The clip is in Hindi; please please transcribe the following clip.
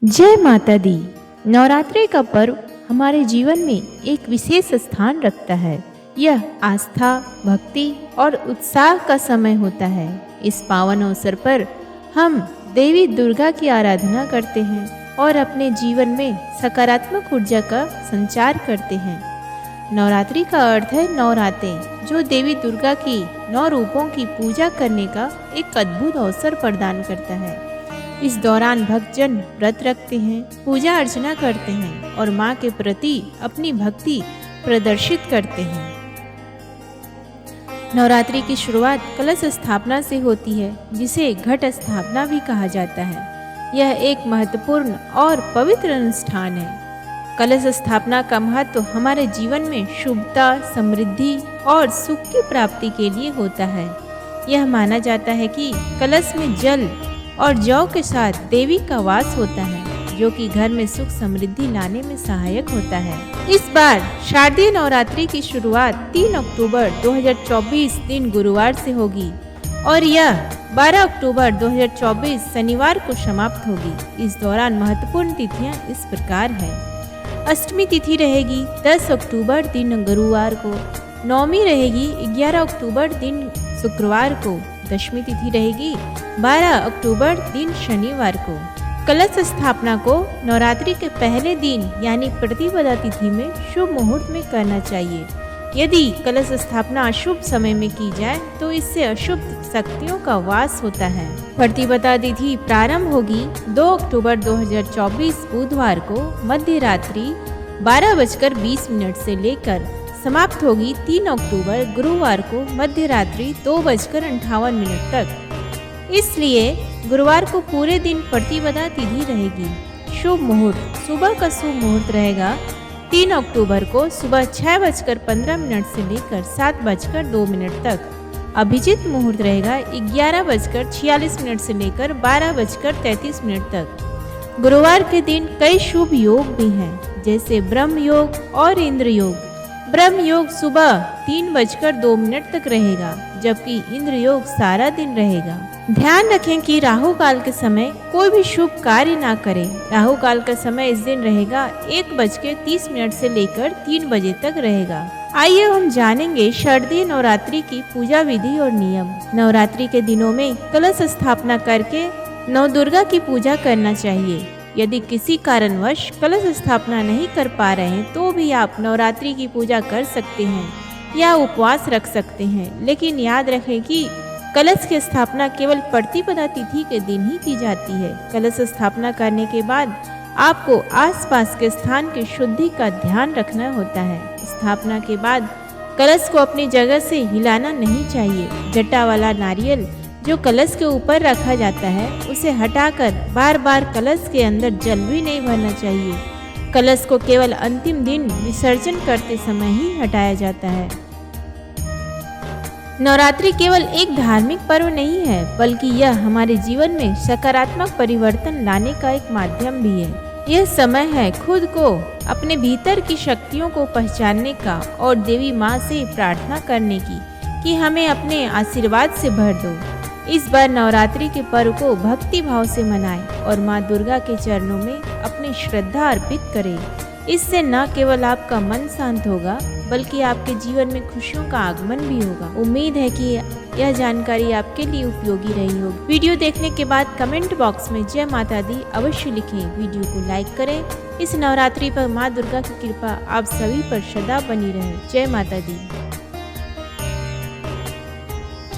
जय माता दी। नवरात्रि का पर्व हमारे जीवन में एक विशेष स्थान रखता है। यह आस्था, भक्ति और उत्साह का समय होता है। इस पावन अवसर पर हम देवी दुर्गा की आराधना करते हैं और अपने जीवन में सकारात्मक ऊर्जा का संचार करते हैं। नवरात्रि का अर्थ है नवरातें, जो देवी दुर्गा की 9 रूपों की पूजा करने का एक अद्भुत अवसर प्रदान करता है। इस दौरान भक्तजन व्रत रखते हैं, पूजा अर्चना करते हैं और मां के प्रति अपनी भक्ति प्रदर्शित करते हैं। नवरात्रि की शुरुआत कलश स्थापना से होती है, जिसे घट स्थापना भी कहा जाता है। यह एक महत्वपूर्ण और पवित्र अनुष्ठान है। कलश स्थापना का महत्व हमारे जीवन में शुभता, समृद्धि और सुख की प्राप्ति के लिए होता है। यह माना जाता है कि कलश में जल और जौ के साथ देवी का वास होता है, जो कि घर में सुख समृद्धि लाने में सहायक होता है। इस बार शारदीय नवरात्रि की शुरुआत 3 अक्टूबर 2024 दिन गुरुवार से होगी और यह 12 अक्टूबर 2024 शनिवार को समाप्त होगी। इस दौरान महत्वपूर्ण तिथियां इस प्रकार है। अष्टमी तिथि रहेगी 10 अक्टूबर दिन गुरुवार को, नवमी रहेगी 11 अक्टूबर दिन शुक्रवार को, दशमी तिथि रहेगी 12 अक्टूबर दिन शनिवार को। कलश स्थापना को नवरात्रि के पहले दिन यानी प्रतिपदा तिथि में शुभ मुहूर्त में करना चाहिए। यदि कलश स्थापना अशुभ समय में की जाए तो इससे अशुभ शक्तियों का वास होता है। प्रतिपदा तिथि प्रारंभ होगी 2 अक्टूबर 2024 बुधवार को मध्य रात्रि 12:20 से लेकर समाप्त होगी 3 अक्टूबर गुरुवार को मध्य रात्रि 2:58 तक। इसलिए गुरुवार को पूरे दिन प्रतिपदा तिथि रहेगी। शुभ मुहूर्त सुबह का शुभ मुहूर्त रहेगा 3 अक्टूबर को सुबह 6:15 से लेकर 7:02 तक। अभिजीत मुहूर्त रहेगा 11:46 से लेकर 12:33 तक। गुरुवार के दिन कई शुभ योग भी हैं, जैसे ब्रह्म योग और इंद्र योग। ब्रह्म योग सुबह 3:02 तक रहेगा, जबकि इंद्र योग सारा दिन रहेगा। ध्यान रखें कि राहु काल के समय कोई भी शुभ कार्य ना करें। राहु काल का समय इस दिन रहेगा 1:30 से लेकर 3 बजे तक रहेगा। आइए हम जानेंगे शारदीय नवरात्रि की पूजा विधि और नियम। नवरात्रि के दिनों में कलश स्थापना करके नव दुर्गा की पूजा करना चाहिए। यदि किसी कारणवश कलश स्थापना नहीं कर पा रहे हैं तो भी आप नवरात्रि की पूजा कर सकते हैं या उपवास रख सकते हैं, लेकिन याद रखें कि कलश की स्थापना केवल प्रतिपदा तिथि के दिन ही की जाती है। कलश स्थापना करने के बाद आपको आसपास के स्थान की शुद्धि का ध्यान रखना होता है। स्थापना के बाद कलश को अपनी जगह से हिलाना नहीं चाहिए। जटा वाला नारियल जो कलश के ऊपर रखा जाता है, उसे हटाकर बार बार कलश के अंदर जल भी नहीं भरना चाहिए। कलश को केवल अंतिम दिन विसर्जन करते समय ही हटाया जाता है। नवरात्रि केवल एक धार्मिक पर्व नहीं है, बल्कि यह हमारे जीवन में सकारात्मक परिवर्तन लाने का एक माध्यम भी है। यह समय है खुद को अपने भीतर की शक्तियों को पहचानने का और देवी माँ से प्रार्थना करने की कि हमें अपने आशीर्वाद से भर दो। इस बार नवरात्रि के पर्व को भक्ति भाव से मनाएं और माँ दुर्गा के चरणों में अपनी श्रद्धा अर्पित करें। इससे न केवल आपका मन शांत होगा, बल्कि आपके जीवन में खुशियों का आगमन भी होगा। उम्मीद है कि यह जानकारी आपके लिए उपयोगी रही होगी। वीडियो देखने के बाद कमेंट बॉक्स में जय माता दी अवश्य लिखें। वीडियो को लाइक करें। इस नवरात्रि पर माँ दुर्गा की कृपा आप सभी पर सदा बनी रहे। जय माता दी।